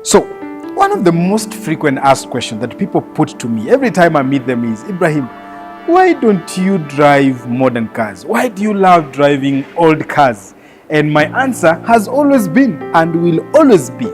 So, one of the most frequent asked questions that people put to me every time I meet them is, Ibrahim, why don't you drive modern cars? Why do you love driving old cars? And my answer has always been and will always be,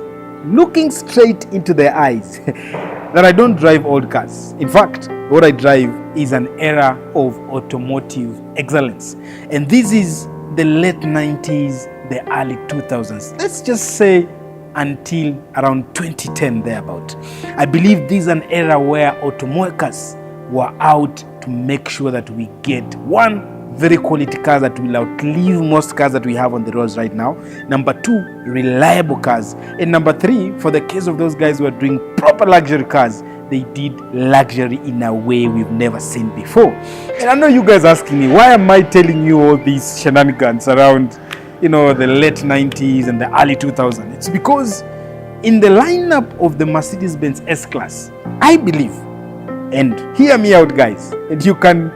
looking straight into their eyes, that I don't drive old cars. In fact, what I drive is an era of automotive excellence. And this is the late 90s, the early 2000s. Let's just say until around 2010 thereabout. I believe this is an era where automakers were out to make sure that we get one, very quality cars that will outlive most cars that we have on the roads right now. Number two, reliable cars. And number three, for the case of those guys who are doing proper luxury cars, they did luxury in a way we've never seen before. And I know you guys asking me, why am I telling you all these shenanigans around, the late 90s and the early 2000s? It's because in the lineup of the Mercedes-Benz S-Class, I believe, and hear me out guys, and you can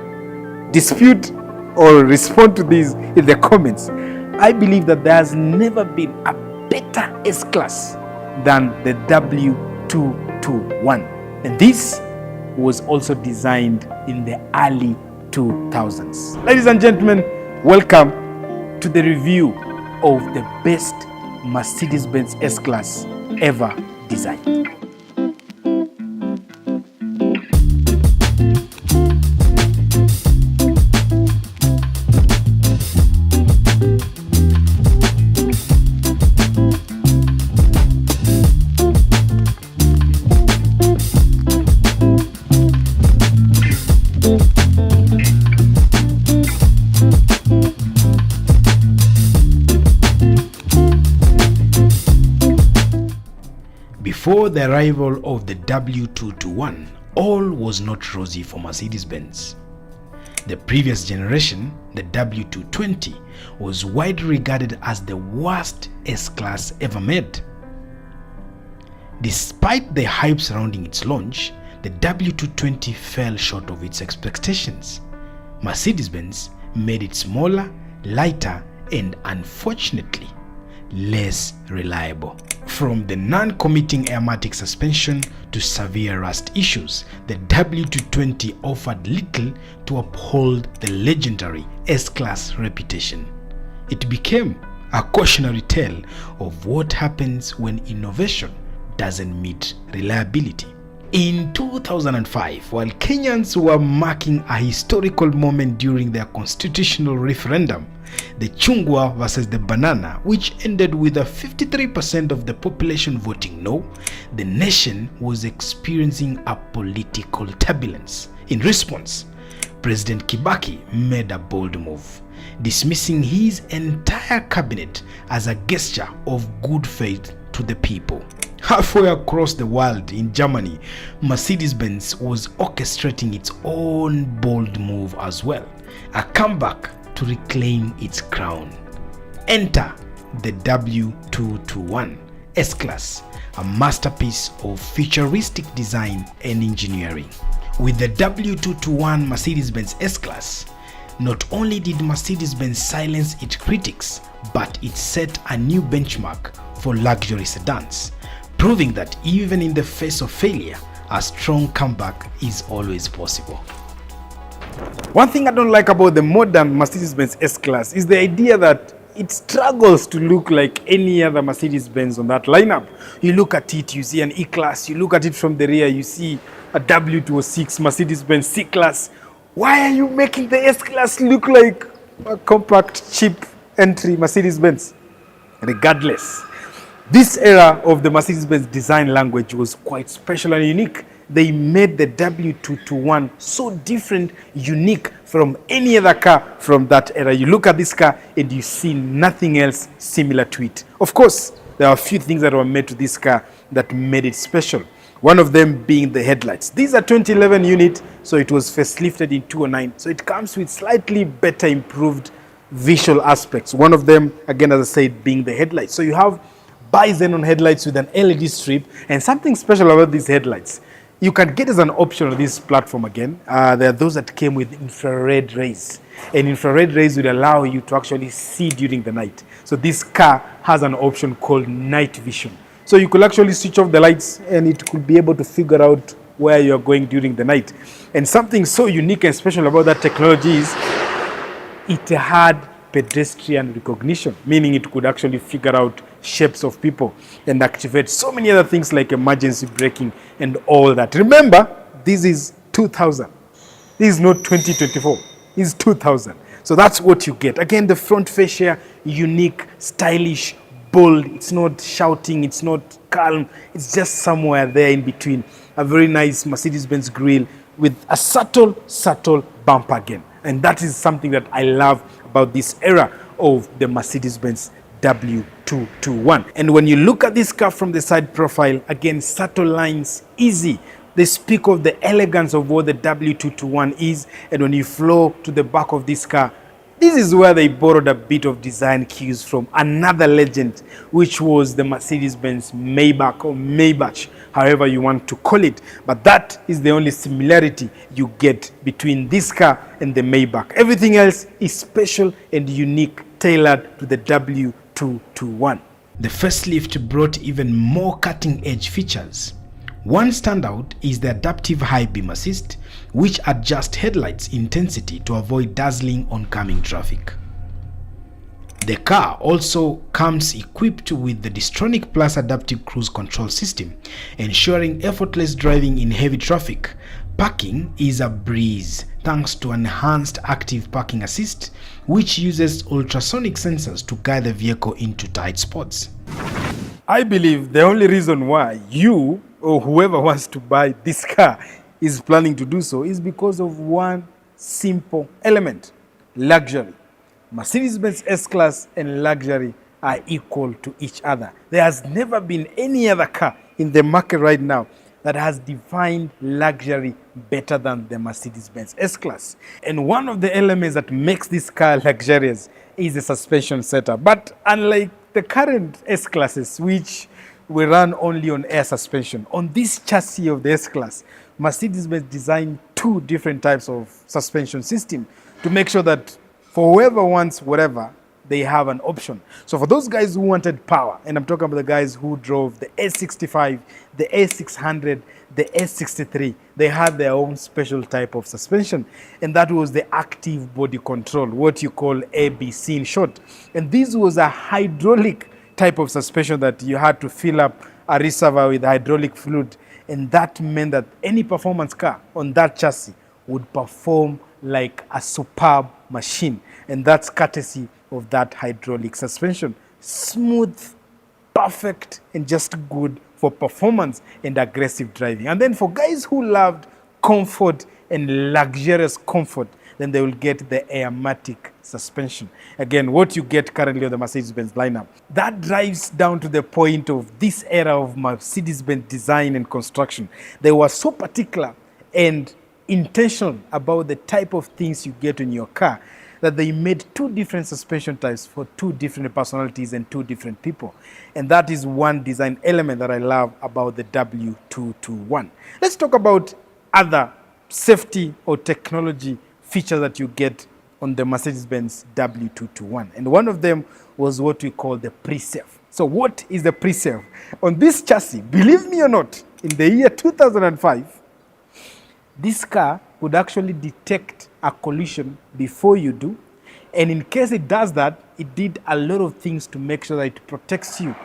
dispute or respond to these in the comments, I believe that there has never been a better S-Class than the W221. And this was also designed in the early 2000s. Ladies and gentlemen, welcome to the review of the best Mercedes-Benz S-Class ever designed. Before the arrival of the W221, all was not rosy for Mercedes-Benz. The previous generation, the W220, was widely regarded as the worst S-Class ever made. Despite the hype surrounding its launch, the W220 fell short of its expectations. Mercedes-Benz made it smaller, lighter, and unfortunately, less reliable. From the non-committing airmatic suspension to severe rust issues, the W220 offered little to uphold the legendary S-Class reputation. It became a cautionary tale of what happens when innovation doesn't meet reliability. In 2005, while Kenyans were marking a historical moment during their constitutional referendum, the Chungwa versus the Banana, which ended with a 53% of the population voting no, the nation was experiencing a political turbulence. In response, President Kibaki made a bold move, dismissing his entire cabinet as a gesture of good faith to the people. Halfway across the world, in Germany, Mercedes-Benz was orchestrating its own bold move as well, a comeback to reclaim its crown. Enter the W221 S-Class, a masterpiece of futuristic design and engineering. With the W221 Mercedes-Benz S-Class, not only did Mercedes-Benz silence its critics, but it set a new benchmark for luxury sedans, proving that even in the face of failure, a strong comeback is always possible. One thing I don't like about the modern Mercedes-Benz S-Class is the idea that it struggles to look like any other Mercedes-Benz on that lineup. You look at it, you see an E-Class, you look at it from the rear, you see a W206 Mercedes-Benz C-Class. Why are you making the S-Class look like a compact, cheap entry Mercedes-Benz? Regardless, this era of the Mercedes-Benz design language was quite special and unique. They made the W221 so different, unique from any other car from that era. You look at this car and you see nothing else similar to it. Of course, there are a few things that were made to this car that made it special. One of them being the headlights. These are 2011 unit, so it was facelifted in 2009. So it comes with slightly better improved visual aspects. One of them, again, as I said, being the headlights. So you have bi-xenon headlights with an LED strip, and something special about these headlights, you can get as an option on this platform again. There are those that came with infrared rays, and infrared rays would allow you to actually see during the night. So this car has an option called night vision. So you could actually switch off the lights and it could be able to figure out where you're going during the night. And something so unique and special about that technology is it had pedestrian recognition, meaning it could actually figure out shapes of people and activate so many other things like emergency braking and all that. Remember, this is 2000. This is not 2024. This is 2000. So that's what you get. Again, the front fascia, unique, stylish, bold. It's not shouting. It's not calm. It's just somewhere there in between. A very nice Mercedes-Benz grille with a subtle bumper again. And that is something that I love about this era of the Mercedes-Benz W221. And when you look at this car from the side profile, again, subtle lines, easy. They speak of the elegance of what the W221 is. And when you flow to the back of this car, this is where they borrowed a bit of design cues from another legend, which was the Mercedes-Benz Maybach or Maybach, however you want to call it. But that is the only similarity you get between this car and the Maybach. Everything else is special and unique, tailored to the W221. The facelift brought even more cutting-edge features. One standout is the adaptive high beam assist, which adjusts headlights intensity to avoid dazzling oncoming traffic. The car also comes equipped with the Distronic Plus adaptive cruise control system, ensuring effortless driving in heavy traffic. Parking is a breeze thanks to enhanced active parking assist, which uses ultrasonic sensors to guide the vehicle into tight spots. I believe the only reason why you or whoever wants to buy this car is planning to do so is because of one simple element: luxury. Mercedes-Benz S-Class and luxury are equal to each other. There has never been any other car in the market right now that has defined luxury better than the Mercedes-Benz S-Class. And one of the elements that makes this car luxurious is the suspension setup. But unlike the current S-Classes, which we run only on air suspension, on this chassis of the S-Class, Mercedes-Benz designed two different types of suspension system to make sure that for whoever wants whatever, they have an option. So for those guys who wanted power, and I'm talking about the guys who drove the S65, the S600, the S63, they had their own special type of suspension, and that was the active body control, what you call ABC in short. And this was a hydraulic type of suspension that you had to fill up a reservoir with hydraulic fluid, and that meant that any performance car on that chassis would perform like a superb machine, and that's courtesy of that hydraulic suspension. Smooth, perfect, and just good for performance and aggressive driving. And then for guys who loved comfort and luxurious comfort, then they will get the Airmatic suspension. Again, what you get currently on the Mercedes-Benz lineup. That drives down to the point of this era of Mercedes-Benz design and construction. They were so particular and intentional about the type of things you get in your car that they made two different suspension types for two different personalities and two different people. And that is one design element that I love about the W221. Let's talk about other safety or technology features that you get on the Mercedes-Benz W221. And one of them was what we call the pre-save. So what is the pre-save? On this chassis, believe me or not, in the year 2005, this car would actually detect a collision before you do. And in case it does that, it did a lot of things to make sure that it protects you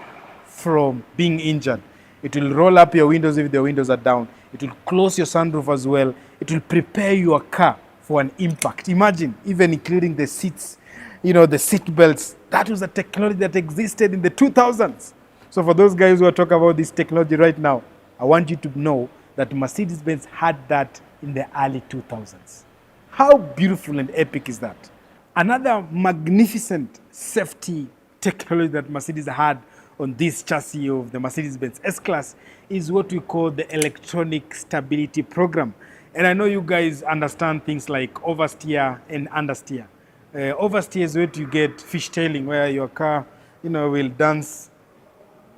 from being injured. It will roll up your windows if the windows are down. It will close your sunroof as well. It will prepare your car for an impact. Imagine, even including the seats, the seat belts. That was a technology that existed in the 2000s. So for those guys who are talking about this technology right now, I want you to know that Mercedes-Benz had that in the early 2000s. How beautiful and epic is that? Another magnificent safety technology that Mercedes had on this chassis of the Mercedes-Benz S-Class is what we call the electronic stability program. And I know you guys understand things like oversteer and understeer. Oversteer is where you get fishtailing, where your car, will dance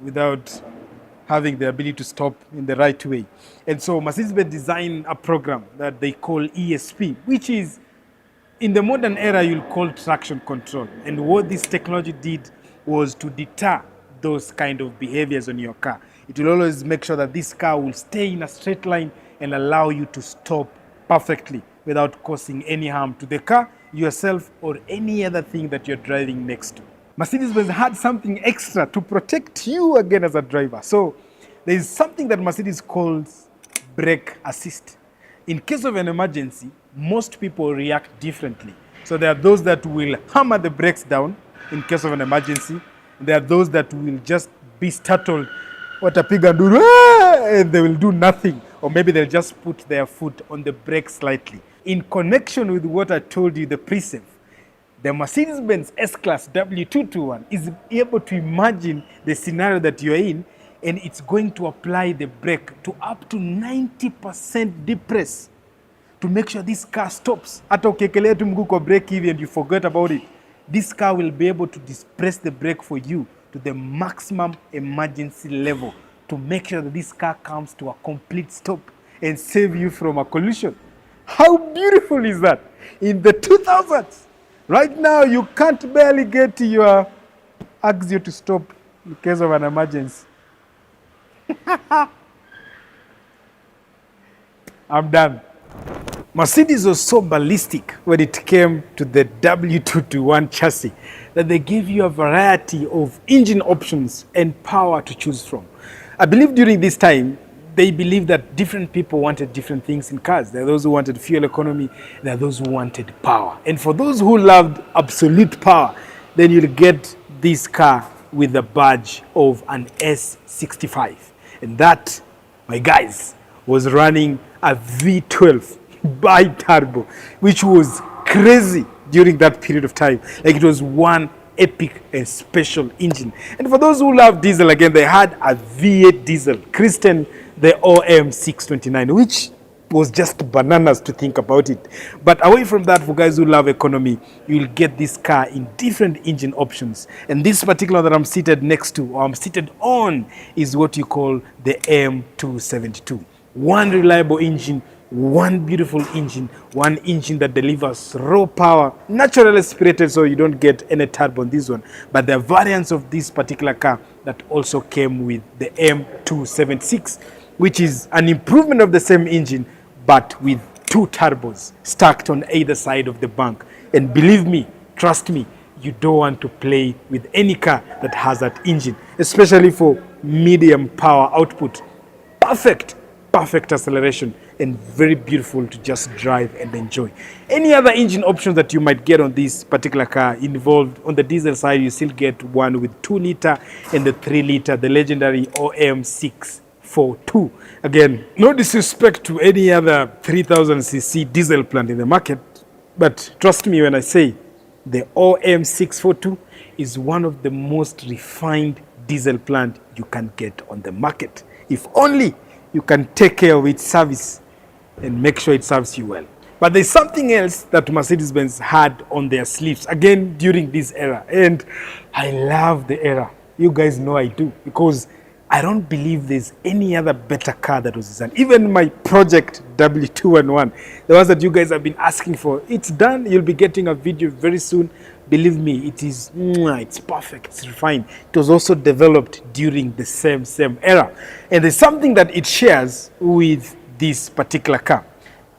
without having the ability to stop in the right way. And so Mercedes-Benz designed a program that they call ESP, which is, in the modern era, you'll call traction control. And what this technology did was to deter those kind of behaviors on your car. It will always make sure that this car will stay in a straight line and allow you to stop perfectly without causing any harm to the car, yourself, or any other thing that you're driving next to. Mercedes-Benz had something extra to protect you again as a driver. So there is something that Mercedes calls brake assist. In case of an emergency, most people react differently. So there are those that will hammer the brakes down in case of an emergency. There are those that will just be startled, what a pig and do, and they will do nothing. Or maybe they'll just put their foot on the brake slightly. In connection with what I told you, the pre-save, the Mercedes-Benz S-Class W221 is able to imagine the scenario that you're in, and it's going to apply the brake to up to 90% depress to make sure this car stops. Hata ukiekelea tu mguu kwa brake hivi and you forget about it, this car will be able to depress the brake for you to the maximum emergency level to make sure that this car comes to a complete stop and save you from a collision. How beautiful is that? In the 2000s, right now you can't barely get your Axio to stop in case of an emergency. I'm done. Mercedes was so ballistic when it came to the W221 chassis that they gave you a variety of engine options and power to choose from. I believe during this time, they believed that different people wanted different things in cars. There are those who wanted fuel economy, there are those who wanted power. And for those who loved absolute power, then you'll get this car with the badge of an S65. And that, my guys, was running a V12 bi-turbo, which was crazy during that period of time. Like, it was one epic and special engine. And for those who love diesel, again, they had a V8 diesel, Christen, the OM629, which was just bananas to think about it. But away from that, for guys who love economy, you'll get this car in different engine options. And this particular that I'm seated next to, or I'm seated on, is what you call the M272. One reliable engine, one beautiful engine, one engine that delivers raw power, naturally aspirated, so you don't get any turbo on this one. But there are variants of this particular car that also came with the M276, which is an improvement of the same engine, but with two turbos stacked on either side of the bank. And believe me, trust me, you don't want to play with any car that has that engine, especially for medium power output. Perfect acceleration, and very beautiful to just drive and enjoy. Any other engine options that you might get on this particular car involved, on the diesel side, you still get one with 2 liter and the 3 liter, the legendary OM642. Again, no disrespect to any other 3000cc diesel plant in the market, but trust me when I say the OM642 is one of the most refined diesel plant you can get on the market. If only you can take care of its service and make sure it serves you well. But there's something else that Mercedes-Benz had on their sleeves, again, during this era. And I love the era. You guys know I do, because I don't believe there's any other better car that was designed. Even my project W211, the ones that you guys have been asking for, it's done. You'll be getting a video very soon. Believe me, it's perfect, it's refined. It was also developed during the same era. And there's something that it shares with this particular car.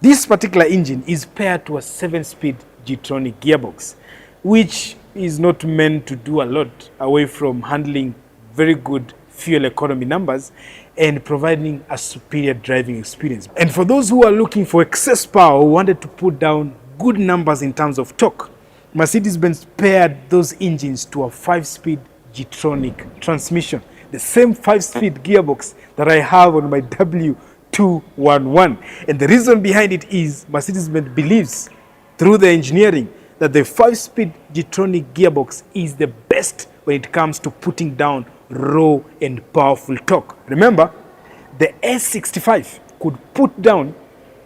This particular engine is paired to a 7-speed G-tronic gearbox, which is not meant to do a lot away from handling very good fuel economy numbers and providing a superior driving experience. And for those who are looking for excess power, who wanted to put down good numbers in terms of torque, Mercedes-Benz paired those engines to a 5-speed G-tronic transmission, the same 5-speed gearbox that I have on my W211. And the reason behind it is Mercedes-Benz believes, through the engineering, that the 5-speed G-tronic gearbox is the best when it comes to putting down raw and powerful torque. Remember, the S65 could put down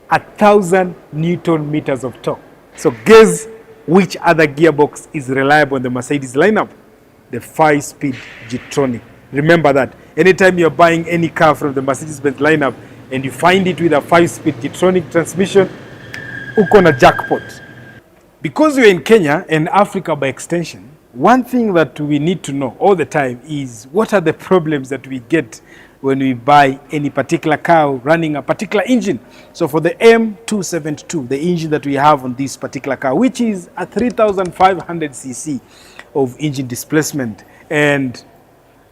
1,000 Newton meters of torque. So guess which other gearbox is reliable in the Mercedes lineup? The 5-speed G-tronic. Remember that. Anytime you're buying any car from the Mercedes-Benz lineup and you find it with a 5-speed G-tronic transmission, uko na jackpot. Because we're in Kenya and Africa by extension, one thing that we need to know all the time is what are the problems that we get when we buy any particular car running a particular engine. So for the M272, the engine that we have on this particular car, which is a 3,500 cc of engine displacement, and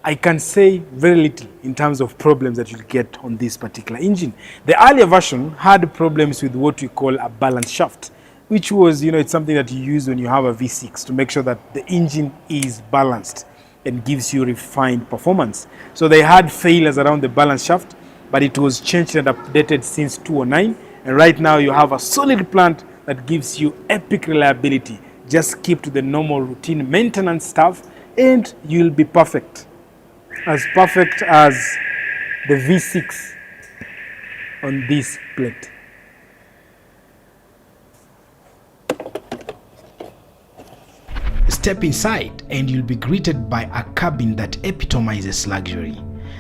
I can say very little in terms of problems that you'll get on this particular engine. The earlier version had problems with what we call a balance shaft, which was, it's something that you use when you have a V6 to make sure that the engine is balanced and gives you refined performance. So they had failures around the balance shaft, but it was changed and updated since 2009. And right now you have a solid plant that gives you epic reliability. Just keep to the normal routine maintenance stuff and you'll be perfect. As perfect as the V6 on this plate. Step inside and you'll be greeted by a cabin that epitomizes luxury.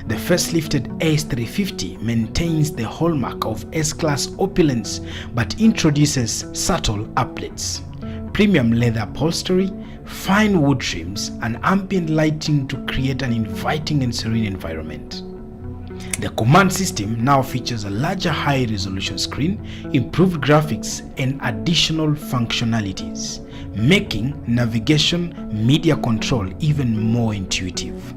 The facelifted S350 maintains the hallmark of S-Class opulence but introduces subtle uplifts, premium leather upholstery, fine wood trims, and ambient lighting to create an inviting and serene environment. The command system now features a larger high-resolution screen, improved graphics, and additional functionalities, making navigation, media control even more intuitive.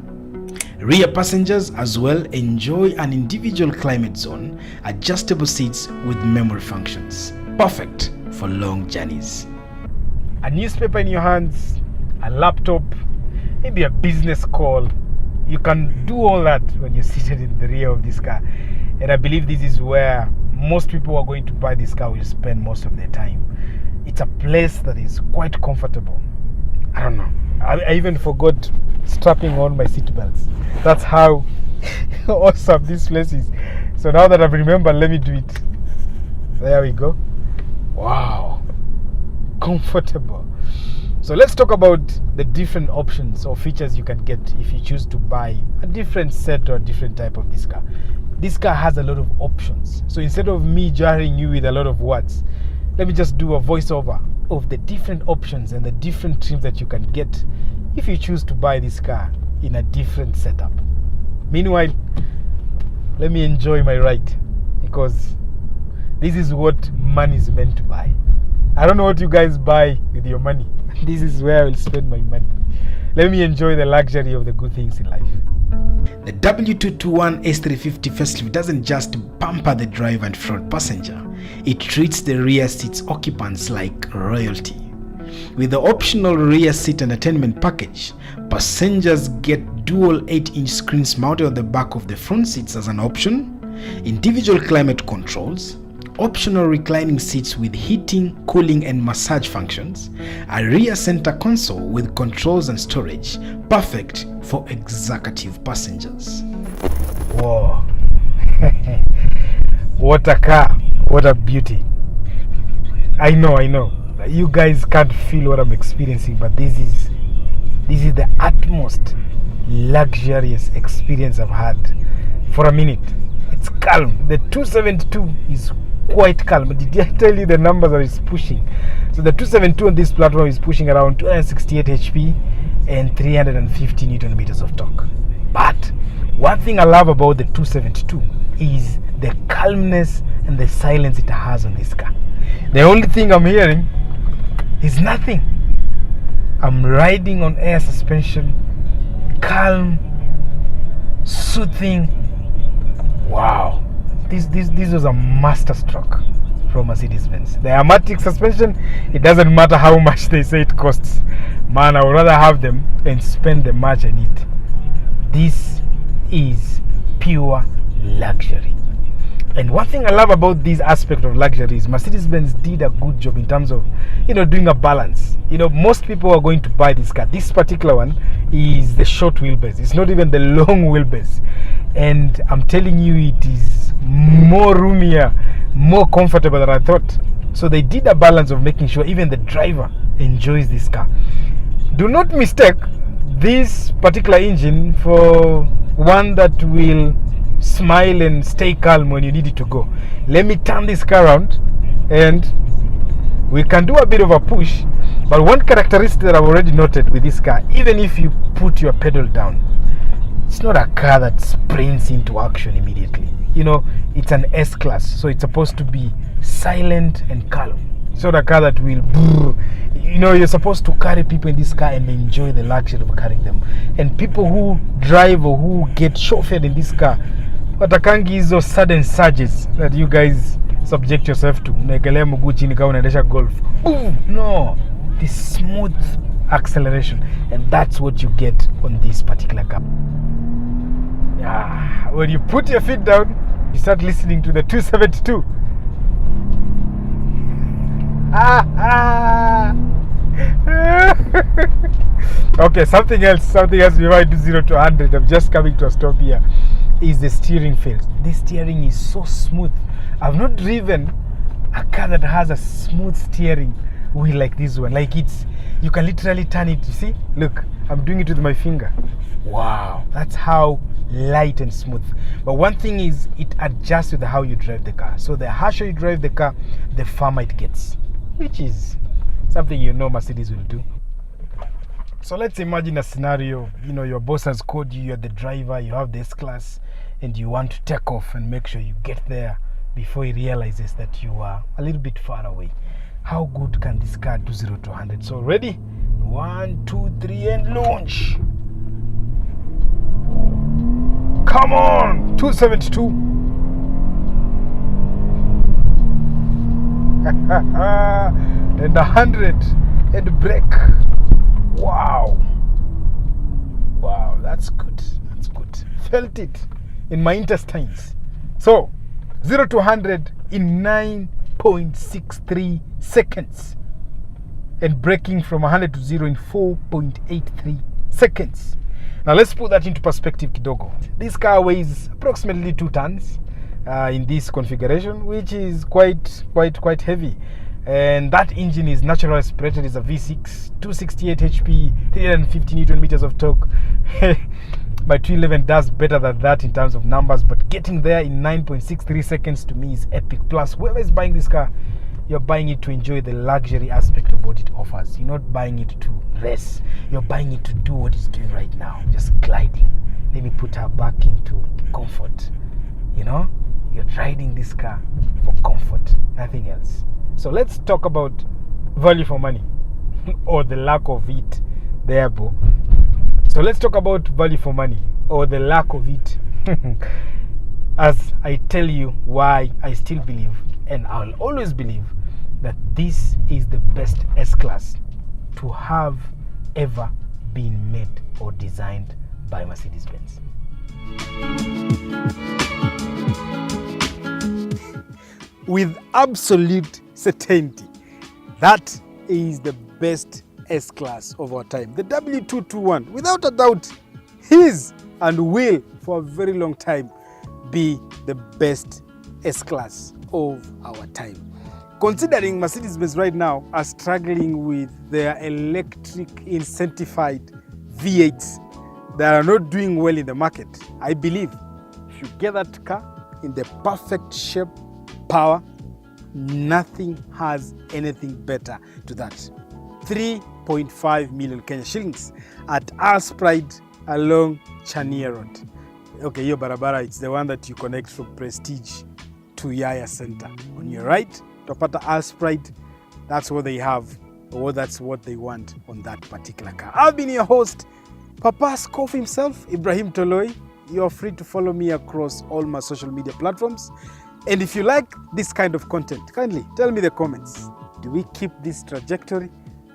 Rear passengers as well enjoy an individual climate zone, adjustable seats with memory functions, perfect for long journeys. A newspaper in your hands, a laptop, maybe a business call. You can do all that when you're seated in the rear of this car. And I believe this is where most people who are going to buy this car will spend most of their time. It's a place that is quite comfortable. I don't know. I even forgot strapping on my seatbelts. That's how awesome this place is. So now that I've remembered, let me do it. There we go. Wow. Comfortable. So let's talk about the different options or features you can get if you choose to buy a different set or a different type of this car. This car has a lot of options. So instead of me jarring you with a lot of words, let me just do a voiceover of the different options and the different trims that you can get if you choose to buy this car in a different setup. Meanwhile, let me enjoy my ride because this is what money is meant to buy. I don't know what you guys buy with your money. This is where I will spend my money. Let me enjoy the luxury of the good things in life. The W221 S350 facelift doesn't just pamper the driver and front passenger, it treats the rear seats occupants like royalty. With the optional rear seat entertainment package, passengers get dual 8-inch screens mounted on the back of the front seats as an option, individual climate controls, optional reclining seats with heating, cooling, and massage functions, a rear center console with controls and storage, perfect for executive passengers. Whoa. What a car, what a beauty. I know. You guys can't feel what I'm experiencing, but this is the utmost luxurious experience I've had for a minute. It's calm. The 272 is quite calm. Did I tell you the numbers that it's pushing? So the 272 on this platform is pushing around 268 HP and 350 Newton meters of torque. But one thing I love about the 272 is the calmness and the silence it has on this car. The only thing I'm hearing is nothing. I'm riding on air suspension, calm, soothing. Wow. This was a master stroke from Mercedes-Benz. The Amatic suspension, it doesn't matter how much they say it costs. Man, I would rather have them and spend the much I need. This is pure luxury. And one thing I love about this aspect of luxury is Mercedes-Benz did a good job in terms of, doing a balance. Most people are going to buy this car. This particular one is the short wheelbase. It's not even the long wheelbase. And I'm telling you, it is more roomier, more comfortable than I thought. So they did a balance of making sure even the driver enjoys this car. Do not mistake this particular engine for one that will smile and stay calm when you need it to go. Let me turn this car around and we can do a bit of a push But one characteristic that I've already noted with this car, even if you put your pedal down, it's not a car that sprints into action immediately. You know, it's an S-Class, so it's supposed to be silent and calm. It's not a car that will brrr. You know, you're supposed to carry people in this car and enjoy the luxury of carrying them. And people who drive or who get chauffeured in this car, watakangi hizo sudden surges that you guys subject yourself to. Unaekelea mguu chini kama unaendesha golf. Boom! No, this smooth acceleration, and that's what you get on this particular car. When you put your feet down, you start listening to the 272. Okay, something else before I do 0 to 100. I'm just coming to a stop here. Is the steering feel. This steering is so smooth. I've not driven a car that has a smooth steering wheel like this one. Like you can literally turn it. You see? Look, I'm doing it with my finger. Wow, that's how light and smooth. But one thing is, it adjusts with how you drive the car. So the harsher you drive the car, the firmer it gets, which is something you know Mercedes will do. So let's imagine a scenario. You know, your boss has called you, you're the driver, you have the S-Class, and you want to take off and make sure you get there before he realizes that you are a little bit far away. How good can this car do 0 to 100? So ready? 1, 2, 3, and launch. Come on, 272. And 100 and brake. Wow, that's good. Felt it in my intestines. So 0 to 100 in 9.63 seconds, and braking from 100 to 0 in 4.83 seconds. Now let's put that into perspective kidogo. This car weighs approximately 2 tons in this configuration, which is quite heavy. And that engine is naturally aspirated. It's a V6, 268 HP, 350 Newton meters of torque. My 211 does better than that in terms of numbers, but getting there in 9.63 seconds to me is epic. Plus, whoever is buying this car, you're buying it to enjoy the luxury aspect of what it offers. You're not buying it to race. You're buying it to do what it's doing right now, just gliding. Let me put her back into comfort. You know, you're riding this car for comfort, nothing else. So let's talk about value for money, or the lack of it there, bro. So let's talk about value for money, or the lack of it, as I tell you why I still believe, and I'll always believe, that this is the best S-Class to have ever been made or designed by Mercedes-Benz. With absolute certainty, that is the best S-Class of our time. The W221, without a doubt, is and will for a very long time be the best S-Class of our time. Considering Mercedes-Benz right now are struggling with their electric incentivized V8s that are not doing well in the market, I believe if you get that car in the perfect shape, power, nothing has anything better to that. 3.5 million Kenya shillings at Earls Pride along Chania Road. Okay, your barabara, it's the one that you connect from Prestige to Yaya Center. On your right, Topata Earls Pride, that's what they have, or that's what they want on that particular car. I've been your host, Papa Scoff himself, Ibrahim Toloi. You're free to follow me across all my social media platforms. And if you like this kind of content, kindly tell me in the comments. Do we keep this trajectory,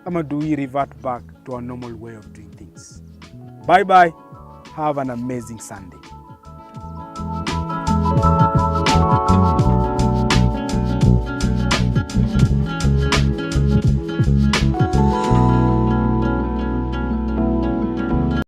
or do we revert back to our normal way of doing things? Bye-bye. Have an amazing Sunday.